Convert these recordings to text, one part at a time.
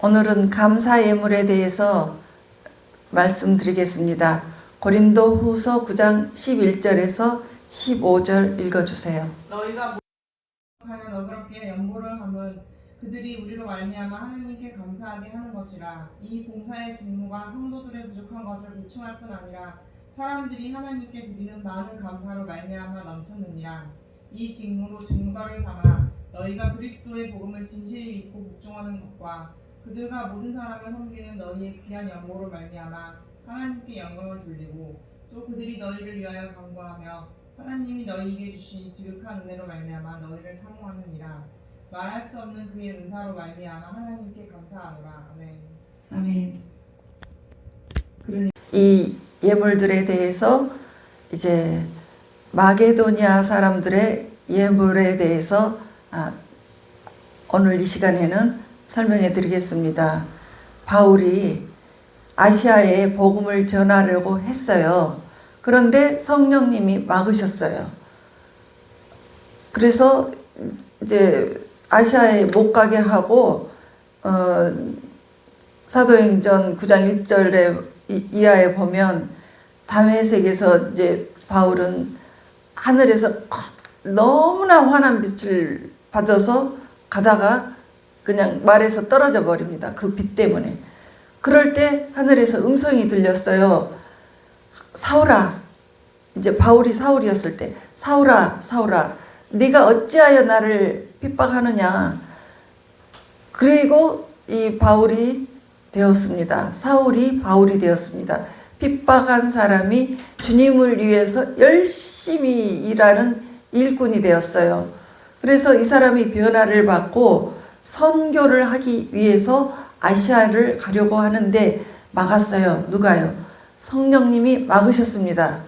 오늘은 감사 예물에 대해서 말씀드리겠습니다. 고린도 후서 9장 11절에서 15절 읽어주세요. 너희가 하여 너그럽게 연보를 함은 그들이 우리로 말미암아 하나님께 감사하게 하는 것이라. 이 봉사의 직무가 성도들의 부족한 것을 보충할 뿐 아니라 사람들이 하나님께 드리는 많은 감사로 말미암아 넘쳤느니라. 이 직무로 증거를 삼아 너희가 그리스도의 복음을 진실히 믿고 복종하는 것과 그들과 모든 사람을 섬기는 너희의 귀한 연보로 말미암아 하나님께 영광을 돌리고 또 그들이 너희를 위하여 간구하며 하나님이 너희에게 주신 지극한 은혜로 말미암아 너희를 사모하느니라. 말할 수 없는 그의 은사로 말미암아 하나님께 감사하노라. 아멘. 아멘. 이 예물들에 대해서 이제 마게도니아 사람들의 예물에 대해서 오늘 이 시간에는 설명해 드리겠습니다. 바울이 아시아에 복음을 전하려고 했어요. 그런데 성령님이 막으셨어요. 그래서 이제 아시아에 못 가게 하고 사도행전 9장 1절에 이하에 보면 다메섹에서 이제 바울은 하늘에서 너무나 환한 빛을 받아서 가다가 그냥 말에서 떨어져 버립니다. 그 빛 때문에. 그럴 때 하늘에서 음성이 들렸어요. 사울아, 이제 바울이 사울이었을 때, 사울아, 사울아, 네가 어찌하여 나를 핍박하느냐. 그리고 이 바울이 되었습니다. 사울이 바울이 되었습니다. 핍박한 사람이 주님을 위해서 열심히 일하는 일꾼이 되었어요. 그래서 이 사람이 변화를 받고 선교를 하기 위해서 아시아를 가려고 하는데 막았어요. 누가요? 성령님이 막으셨습니다.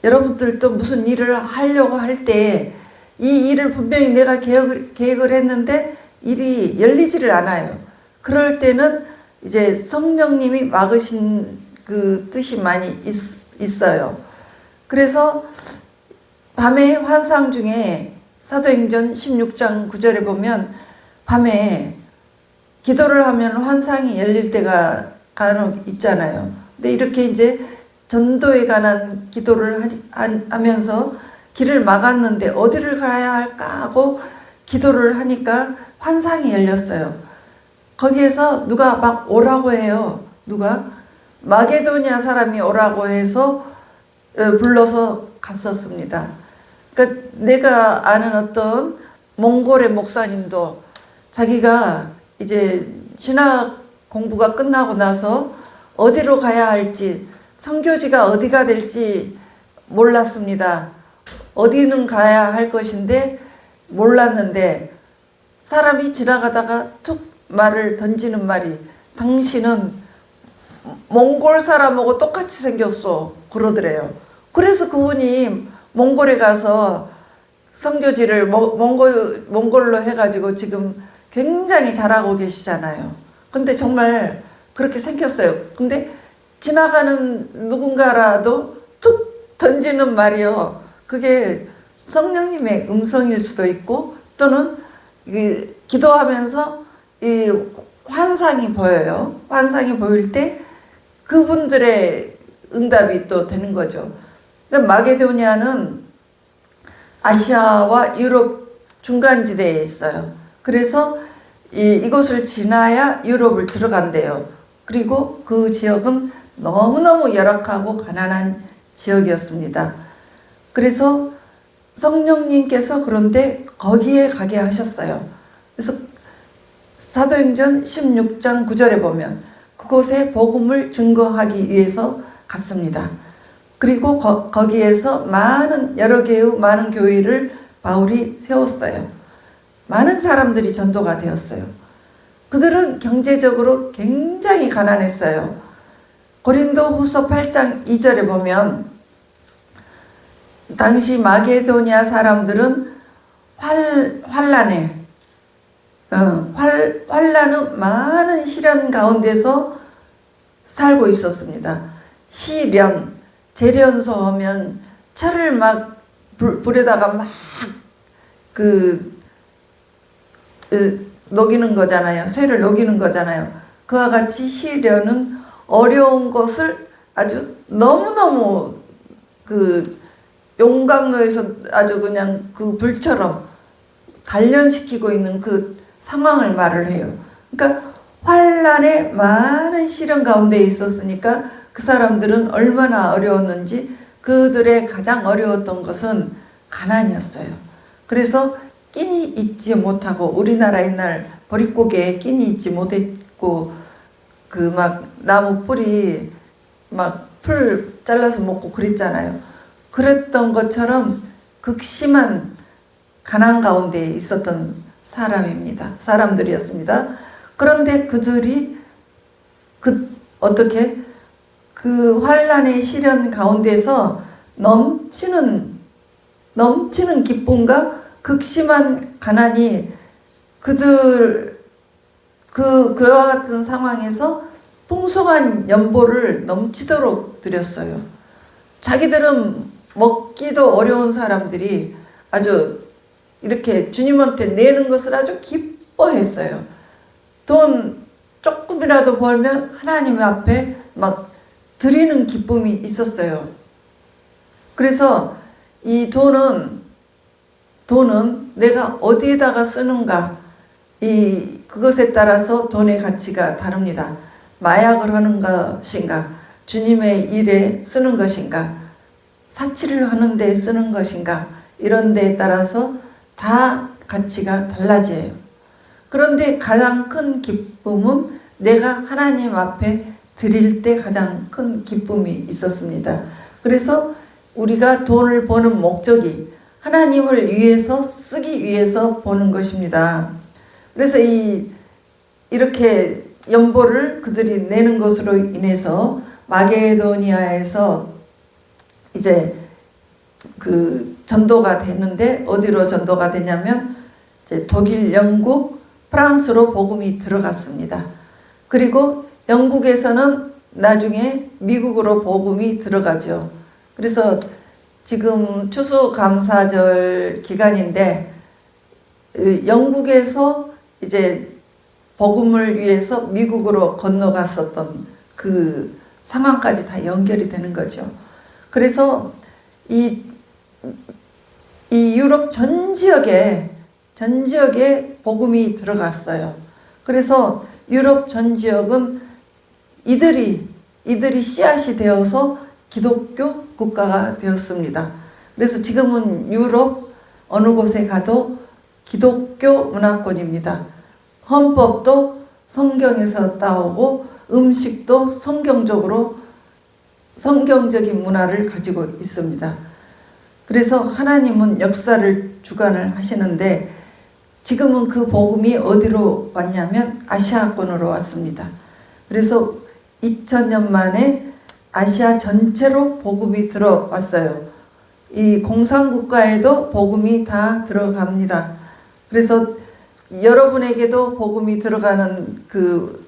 여러분들도 무슨 일을 하려고 할 때 이 일을 분명히 내가 계획을 했는데 일이 열리지를 않아요. 그럴 때는 이제 성령님이 막으신 그 뜻이 많이 있어요. 그래서 밤의 환상 중에 사도행전 16장 9절에 보면 밤에 기도를 하면 환상이 열릴 때가 간혹 있잖아요. 근데 이렇게 이제 전도에 관한 기도를 하면서 길을 막았는데 어디를 가야 할까 하고 기도를 하니까 환상이 열렸어요. 거기에서 누가 막 오라고 해요. 누가? 마게도니아 사람이 오라고 해서 불러서 갔었습니다. 그러니까 내가 아는 어떤 몽골의 목사님도 자기가 이제 신학 공부가 끝나고 나서 어디로 가야 할지, 선교지가 어디가 될지 몰랐습니다. 어디는 가야 할 것인데 몰랐는데 사람이 지나가다가 툭 말을 던지는 말이 당신은 몽골 사람하고 똑같이 생겼어 그러더래요. 그래서 그분이 몽골에 가서 선교지를 몽골로 해가지고 지금 굉장히 잘하고 계시잖아요. 근데 정말 그렇게 생겼어요. 근데 지나가는 누군가라도 툭 던지는 말이요. 그게 성령님의 음성일 수도 있고 또는 기도하면서 이 환상이 보여요. 환상이 보일 때 그분들의 응답이 또 되는 거죠. 그러니까 마게도니아는 아시아와 유럽 중간지대에 있어요. 그래서 이곳을 지나야 유럽을 들어간대요. 그리고 그 지역은 너무너무 열악하고 가난한 지역이었습니다. 그래서 성령님께서 그런데 거기에 가게 하셨어요. 그래서 사도행전 16장 9절에 보면 그곳에 복음을 증거하기 위해서 갔습니다. 그리고 거기에서 여러 개의 많은 교회를 바울이 세웠어요. 많은 사람들이 전도가 되었어요. 그들은 경제적으로 굉장히 가난했어요. 고린도 후서 8장 2절에 보면 당시 마게도니아 사람들은 환난은 많은 시련 가운데서 살고 있었습니다. 시련, 재련소 하면 철을 막 불에다가 막 녹이는 거잖아요. 쇠를 녹이는 거잖아요. 그와 같이 시련은 어려운 것을 아주 너무너무 그 용광로에서 아주 그냥 그 불처럼 단련시키고 있는 그 상황을 말을 해요. 그러니까 환란의 많은 시련 가운데 있었으니까 그 사람들은 얼마나 어려웠는지, 그들의 가장 어려웠던 것은 가난이었어요. 그래서 끼니 잊지 못하고, 우리나라 옛날 보릿고개에 끼니 잊지 못했고 그 막 나무 뿌리 막 풀 잘라서 먹고 그랬잖아요. 그랬던 것처럼 극심한 가난 가운데 있었던 사람들이었습니다. 그런데 그들이 어떻게 그 환란의 시련 가운데서 넘치는 기쁨과 극심한 가난이 그와 같은 상황에서 풍성한 연보를 넘치도록 드렸어요. 자기들은 먹기도 어려운 사람들이 아주 이렇게 주님한테 내는 것을 아주 기뻐했어요. 돈 조금이라도 벌면 하나님 앞에 막 드리는 기쁨이 있었어요. 그래서 이 돈은 내가 어디에다가 쓰는가, 그것에 따라서 돈의 가치가 다릅니다. 마약을 하는 것인가, 주님의 일에 쓰는 것인가, 사치를 하는 데 쓰는 것인가, 이런 데에 따라서 다 가치가 달라져요. 그런데 가장 큰 기쁨은 내가 하나님 앞에 드릴 때 가장 큰 기쁨이 있었습니다. 그래서 우리가 돈을 버는 목적이 하나님을 위해서 쓰기 위해서 버는 것입니다. 그래서 이렇게 연보를 그들이 내는 것으로 인해서 마게도니아에서 이제 그 전도가 됐는데, 어디로 전도가 되냐면 이제 독일, 영국, 프랑스로 복음이 들어갔습니다. 그리고 영국에서는 나중에 미국으로 복음이 들어가죠. 그래서 지금 추수감사절 기간인데 영국에서 이제 복음을 위해서 미국으로 건너갔었던 그 상황까지 다 연결이 되는 거죠. 그래서 이 유럽 전 지역에 복음이 들어갔어요. 그래서 유럽 전 지역은 이들이 씨앗이 되어서 기독교 국가가 되었습니다. 그래서 지금은 유럽 어느 곳에 가도 기독교 문화권입니다. 헌법도 성경에서 따오고 음식도 성경적인 문화를 가지고 있습니다. 그래서 하나님은 역사를 주관을 하시는데, 지금은 그 복음이 어디로 왔냐면 아시아권으로 왔습니다. 그래서 2000년 만에 아시아 전체로 복음이 들어왔어요. 이 공산국가에도 복음이 다 들어갑니다. 그래서 여러분에게도 복음이 들어가는 그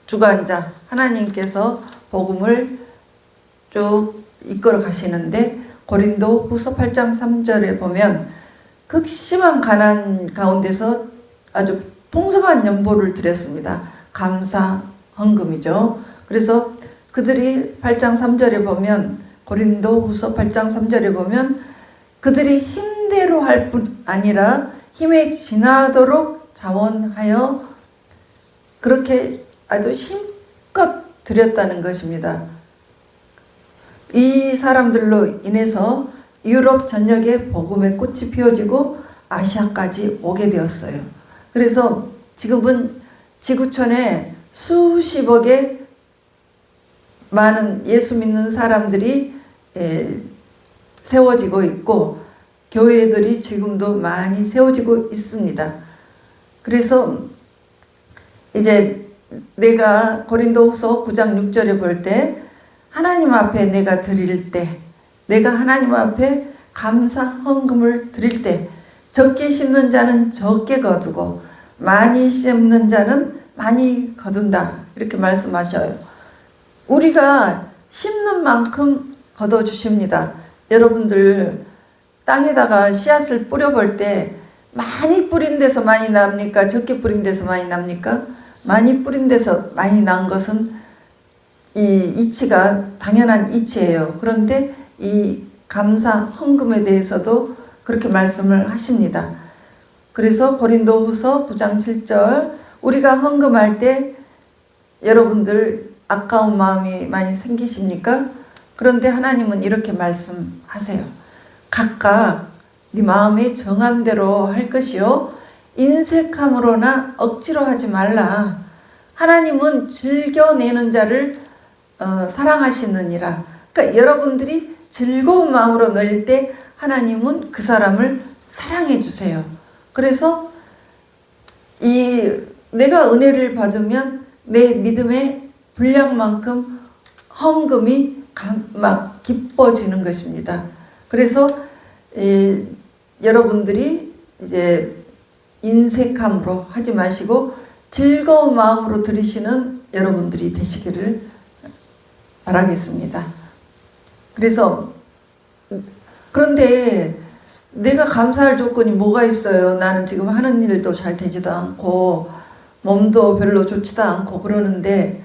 주관자 하나님께서 복음을 쭉 이끌어 가시는데, 고린도 후서 8장 3절에 보면 극심한 가난 가운데서 아주 풍성한 연보를 드렸습니다. 감사 헌금이죠. 그래서 그들이 8장 3절에 보면, 고린도 후서 8장 3절에 보면 그들이 힘대로 할 뿐 아니라 힘에 지나도록 자원하여 그렇게 아주 힘껏 드렸다는 것입니다. 이 사람들로 인해서 유럽 전역에 복음의 꽃이 피어지고 아시아까지 오게 되었어요. 그래서 지금은 지구촌에 수십억의 많은 예수 믿는 사람들이 세워지고 있고, 교회들이 지금도 많이 세워지고 있습니다. 그래서 이제 내가 고린도후서 9장 6절에 볼 때, 하나님 앞에 내가 드릴 때, 내가 하나님 앞에 감사 헌금을 드릴 때, 적게 심는 자는 적게 거두고 많이 심는 자는 많이 거둔다, 이렇게 말씀하셔요. 우리가 심는 만큼 거둬주십니다. 여러분들 땅에다가 씨앗을 뿌려볼 때 많이 뿌린 데서 많이 납니까? 적게 뿌린 데서 많이 납니까? 많이 뿌린 데서 많이 난 것은 이 이치가 당연한 이치예요. 그런데 이 감사 헌금에 대해서도 그렇게 말씀을 하십니다. 그래서 고린도후서 9장 7절 우리가 헌금할 때 여러분들 아까운 마음이 많이 생기십니까? 그런데 하나님은 이렇게 말씀하세요. 각각 네 마음에 정한 대로 할 것이요 인색함으로나 억지로 하지 말라. 하나님은 즐겨내는 자를 사랑하시느니라. 그러니까 여러분들이 즐거운 마음으로 넣을 때 하나님은 그 사람을 사랑해 주세요. 그래서 내가 은혜를 받으면 내 믿음의 분량만큼 헌금이 막 기뻐지는 것입니다. 그래서 여러분들이 이제 인색함으로 하지 마시고 즐거운 마음으로 드리시는 여러분들이 되시기를 바라겠습니다. 그래서 그런데 내가 감사할 조건이 뭐가 있어요? 나는 지금 하는 일도 잘 되지도 않고 몸도 별로 좋지도 않고 그러는데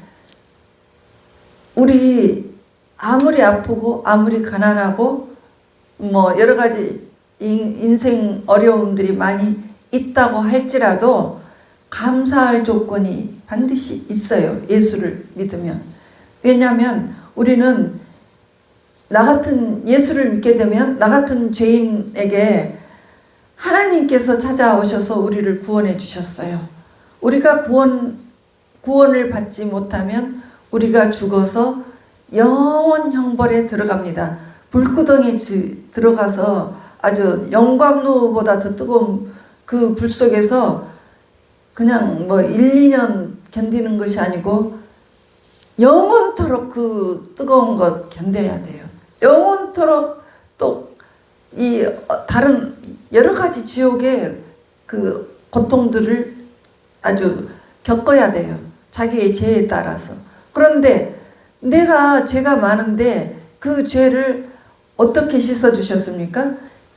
우리 아무리 아프고 아무리 가난하고 뭐 여러 가지 인생 어려움들이 많이 있다고 할지라도 감사할 조건이 반드시 있어요. 예수를 믿으면. 왜냐하면 우리는 나 같은 예수를 믿게 되면 나 같은 죄인에게 하나님께서 찾아오셔서 우리를 구원해 주셨어요. 우리가 구원을 받지 못하면 우리가 죽어서 영원 형벌에 들어갑니다. 불구덩이에 들어가서 아주 영광로보다 더 뜨거운 그 불 속에서 그냥 뭐 1, 2년 견디는 것이 아니고 영원토록 그 뜨거운 것 견뎌야 돼요. 영원토록 또 이 다른 여러 가지 지옥의 그 고통들을 아주 겪어야 돼요. 자기의 죄에 따라서. 그런데 내가 죄가 많은데 그 죄를 어떻게 씻어주셨습니까?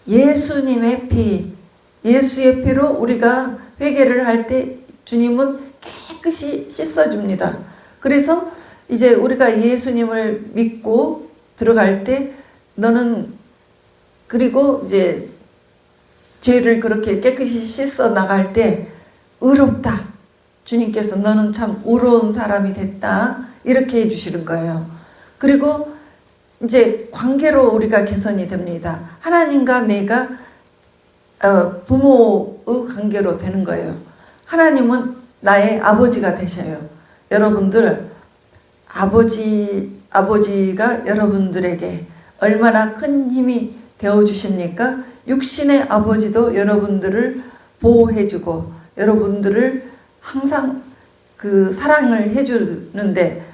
예수님의 피, 예수의 피로 우리가 회개를 할 때 주님은 깨끗이 씻어줍니다. 그래서 이제 우리가 예수님을 믿고 들어갈 때 너는 그리고 이제 죄를 그렇게 깨끗이 씻어 나갈 때 의롭다. 주님께서 너는 참 의로운 사람이 됐다. 이렇게 해주시는 거예요. 그리고 이제 관계로 우리가 개선이 됩니다. 하나님과 내가 부모의 관계로 되는 거예요. 하나님은 나의 아버지가 되셔요. 여러분들 아버지가 여러분들에게 얼마나 큰 힘이 되어주십니까? 육신의 아버지도 여러분들을 보호해주고 여러분들을 항상 그 사랑을 해주는데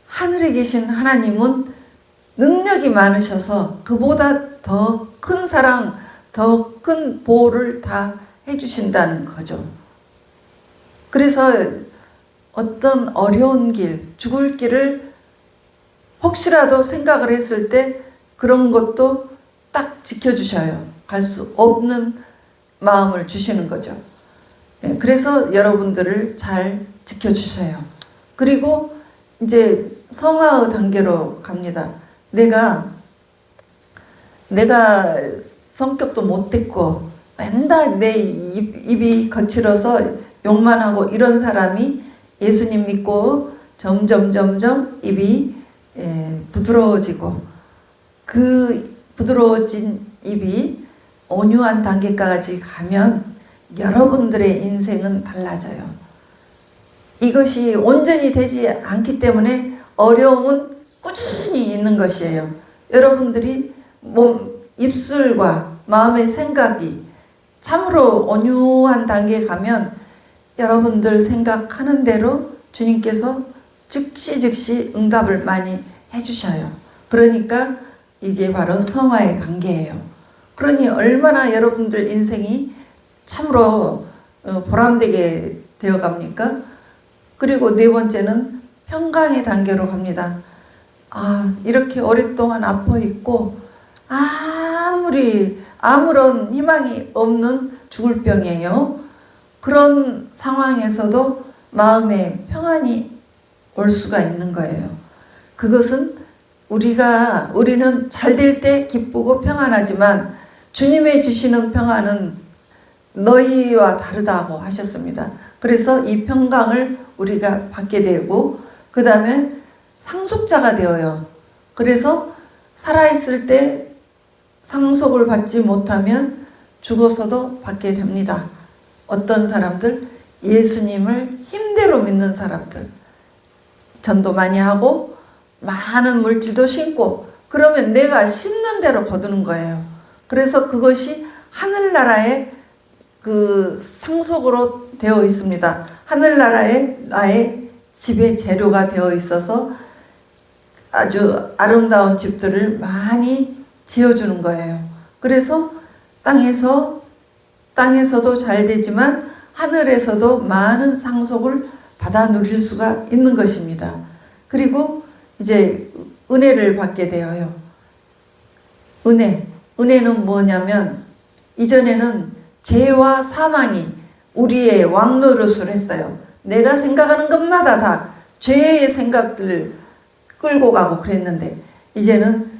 하늘에 계신 하나님은 능력이 많으셔서 그보다 더 큰 사랑, 더 큰 보호를 다 해주신다는 거죠. 그래서 어떤 어려운 길, 죽을 길을 혹시라도 생각을 했을 때 그런 것도 딱 지켜주셔요. 갈 수 없는 마음을 주시는 거죠. 그래서 여러분들을 잘 지켜주셔요. 그리고 이제 성화의 단계로 갑니다. 내가 성격도 못됐고 맨날 내 입이 거칠어서 욕만 하고 이런 사람이 예수님 믿고 점점 입이 부드러워지고 그 부드러워진 입이 온유한 단계까지 가면 여러분들의 인생은 달라져요. 이것이 온전히 되지 않기 때문에 어려움은 꾸준히 있는 것이에요. 여러분들이 입술과 마음의 생각이 참으로 온유한 단계에 가면 여러분들 생각하는 대로 주님께서 즉시 응답을 많이 해주셔요. 그러니까 이게 바로 성화의 단계예요. 그러니 얼마나 여러분들 인생이 참으로 보람되게 되어갑니까? 그리고 네 번째는 평강의 단계로 갑니다. 이렇게 오랫동안 아파 있고 아무런 희망이 없는 죽을 병이에요. 그런 상황에서도 마음에 평안이 올 수가 있는 거예요. 그것은 우리는 잘 될 때 기쁘고 평안하지만 주님의 주시는 평안은 너희와 다르다고 하셨습니다. 그래서 이 평강을 우리가 받게 되고 그 다음에 상속자가 되어요. 그래서 살아있을 때 상속을 받지 못하면 죽어서도 받게 됩니다. 어떤 사람들, 예수님을 힘대로 믿는 사람들, 전도 많이 하고 많은 물질도 심고 그러면 내가 심는 대로 거두는 거예요. 그래서 그것이 하늘나라의 그 상속으로 되어 있습니다. 하늘나라의 나의 집의 재료가 되어 있어서 아주 아름다운 집들을 많이 지어주는 거예요. 그래서 땅에서도 잘 되지만 하늘에서도 많은 상속을 받아 누릴 수가 있는 것입니다. 그리고 이제 은혜를 받게 되어요. 은혜는 뭐냐면 이전에는 죄와 사망이 우리의 왕노릇을 했어요. 내가 생각하는 것마다 다 죄의 생각들 끌고 가고 그랬는데 이제는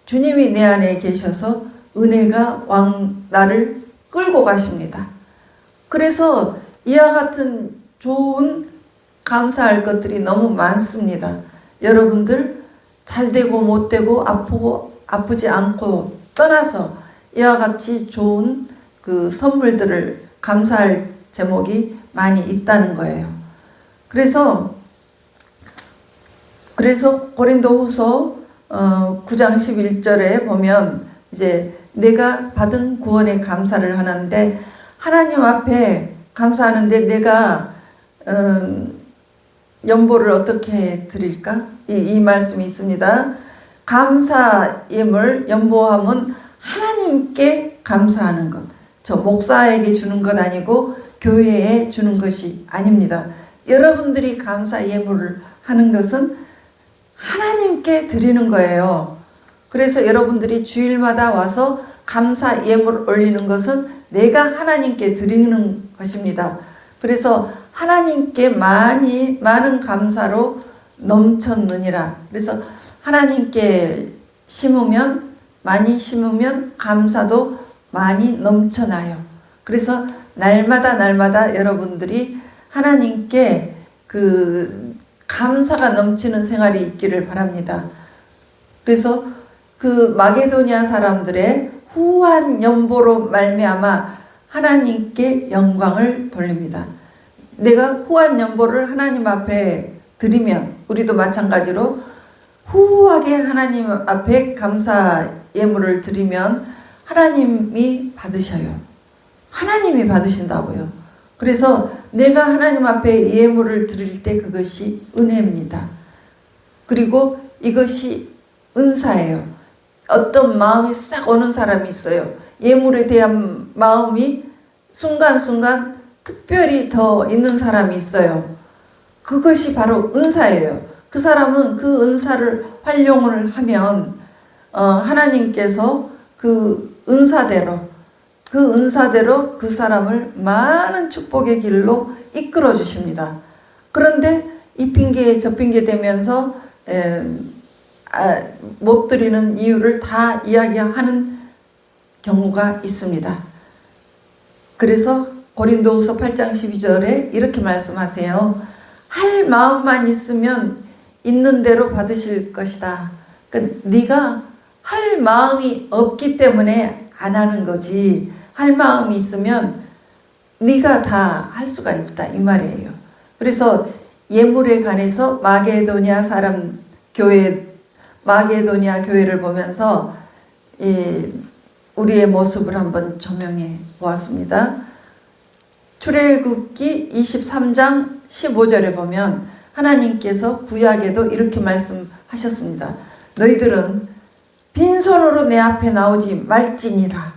주님이 내 안에 계셔서 은혜가 나를 끌고 가십니다. 그래서 이와 같은 좋은 감사할 것들이 너무 많습니다. 여러분들 잘 되고 못 되고 아프고 아프지 않고 떠나서 이와 같이 좋은 그 선물들을 감사할 제목이 많이 있다는 거예요. 그래서 고린도후서 9장 11절에 보면 이제 내가 받은 구원에 감사를 하는데 하나님 앞에 감사하는데 내가 연보를 어떻게 드릴까? 이 말씀이 있습니다. 감사 예물 연보함은 하나님께 감사하는 것. 저 목사에게 주는 것 아니고 교회에 주는 것이 아닙니다. 여러분들이 감사 예물을 하는 것은 하나님께 드리는 거예요. 그래서 여러분들이 주일마다 와서 감사 예물 올리는 것은 내가 하나님께 드리는 것입니다. 그래서 하나님께 많은 감사로 넘쳤느니라. 그래서 하나님께 많이 심으면 감사도 많이 넘쳐나요. 그래서 날마다 여러분들이 하나님께 그 감사가 넘치는 생활이 있기를 바랍니다. 그래서 그 마게도니아 사람들의 후한 연보로 말미암아 하나님께 영광을 돌립니다. 내가 후한 연보를 하나님 앞에 드리면 우리도 마찬가지로 후하게 하나님 앞에 감사 예물을 드리면 하나님이 받으셔요. 하나님이 받으신다고요. 그래서 내가 하나님 앞에 예물을 드릴 때 그것이 은혜입니다. 그리고 이것이 은사예요. 어떤 마음이 싹 오는 사람이 있어요. 예물에 대한 마음이 순간순간 특별히 더 있는 사람이 있어요. 그것이 바로 은사예요. 그 사람은 그 은사를 활용을 하면 하나님께서 그 은사대로 그 사람을 많은 축복의 길로 이끌어 주십니다. 그런데 이 핑계 저 핑계 대면서 못 드리는 이유를 다 이야기하는 경우가 있습니다. 그래서 고린도후서 8장 12절에 이렇게 말씀하세요. 할 마음만 있으면 있는 대로 받으실 것이다. 그러니까 네가 할 마음이 없기 때문에 안 하는 거지. 할 마음이 있으면 네가 다 할 수가 있다 이 말이에요. 그래서 예물에 관해서 마게도니아 교회를 보면서 우리의 모습을 한번 조명해 보았습니다. 출애굽기 23장 15절에 보면 하나님께서 구약에도 이렇게 말씀하셨습니다. 너희들은 빈손으로 내 앞에 나오지 말지니라.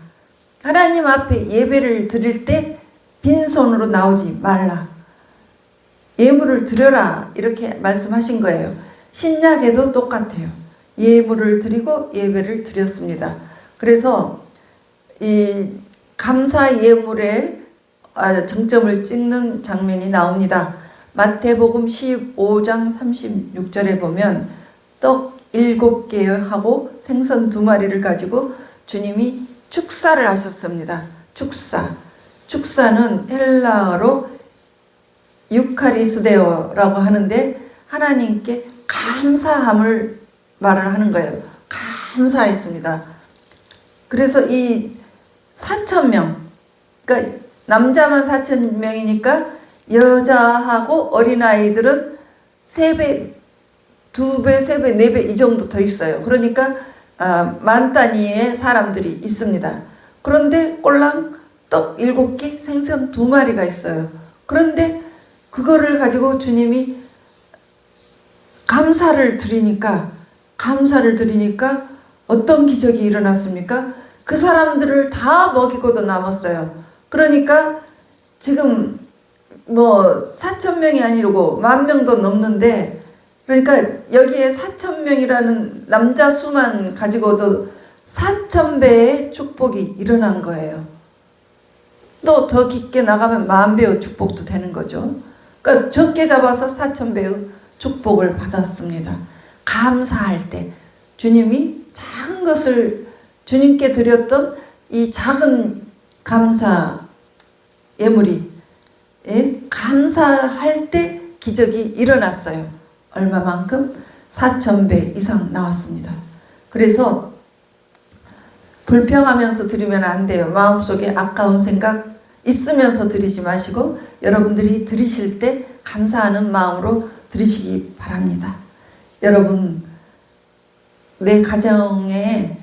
하나님 앞에 예배를 드릴 때 빈손으로 나오지 말라. 예물을 드려라 이렇게 말씀하신 거예요. 신약에도 똑같아요. 예물을 드리고 예배를 드렸습니다. 그래서 이 감사 예물에 정점을 찍는 장면이 나옵니다. 마태복음 15장 36절에 보면 떡 7개 하고 생선 2마리를 가지고 주님이 축사를 하셨습니다. 축사는 헬라어로 유카리스데오라고 하는데 하나님께 감사함을 말을 하는 거예요. 감사했습니다. 그래서 이 4,000명, 그러니까 남자만 4,000명이니까 여자하고 어린아이들은 3배, 2배, 3배, 4배 이 정도 더 있어요. 그러니까 만 단위의 사람들이 있습니다. 그런데 꼴랑 떡 7개, 생선 2마리가 있어요. 그런데 그거를 가지고 주님이 감사를 드리니까 어떤 기적이 일어났습니까? 그 사람들을 다 먹이고도 남았어요. 그러니까 지금 4,000명이 아니고 10,000명도 넘는데, 그러니까 여기에 4,000명이라는 남자 수만 가지고도 4,000배의 축복이 일어난 거예요. 또 더 깊게 나가면 10,000배의 축복도 되는 거죠. 그러니까 적게 잡아서 4,000배의 축복을 받았습니다. 감사할 때 주님이 작은 것을 주님께 드렸던 이 작은 감사 예물이 감사할 때 기적이 일어났어요. 얼마만큼? 4,000배 이상 나왔습니다. 그래서 불평하면서 드리면 안 돼요. 마음속에 아까운 생각 있으면서 드리지 마시고 여러분들이 드리실 때 감사하는 마음으로 드리시기 바랍니다. 여러분, 내 가정에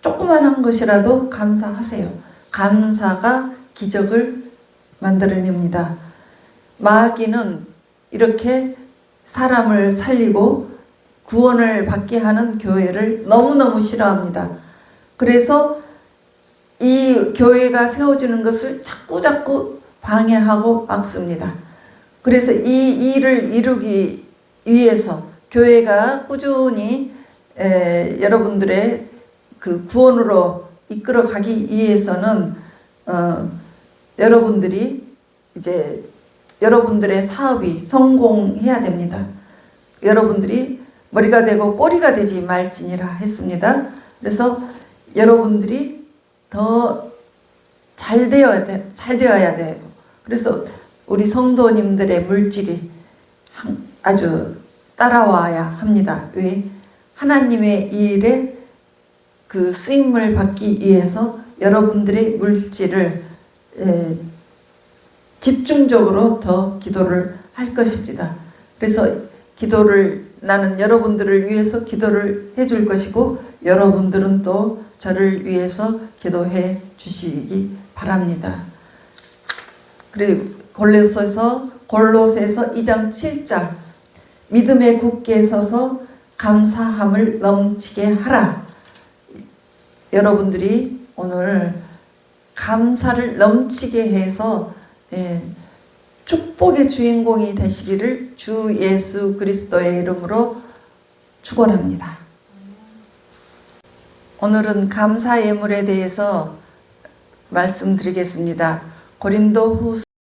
조그마한 것이라도 감사하세요. 감사가 기적을 만들어냅니다. 마귀는 이렇게 사람을 살리고 구원을 받게 하는 교회를 너무너무 싫어합니다. 그래서 이 교회가 세워지는 것을 자꾸 방해하고 막습니다. 그래서 이 일을 이루기 위해서 교회가 꾸준히 여러분들의 그 구원으로 이끌어 가기 위해서는 여러분들의 사업이 성공해야 됩니다. 여러분들이 머리가 되고 꼬리가 되지 말지니라 했습니다. 그래서 여러분들이 더 잘 되어야 돼요. 그래서 우리 성도님들의 물질이 아주 따라와야 합니다. 왜? 하나님의 일에 그 쓰임을 받기 위해서 여러분들의 물질을 집중적으로 더 기도를 할 것입니다. 그래서 나는 여러분들을 위해서 기도를 해줄 것이고 여러분들은 또 저를 위해서 기도해 주시기 바랍니다. 그리고 골로새서 2장 7절 믿음에 굳게 서서 감사함을 넘치게 하라. 여러분들이 오늘 감사를 넘치게 해서 축복의 주인공이 되시기를 주 예수 그리스도의 이름으로 축원합니다. 오늘은 감사 예물에 대해서 말씀드리겠습니다. 고린도후서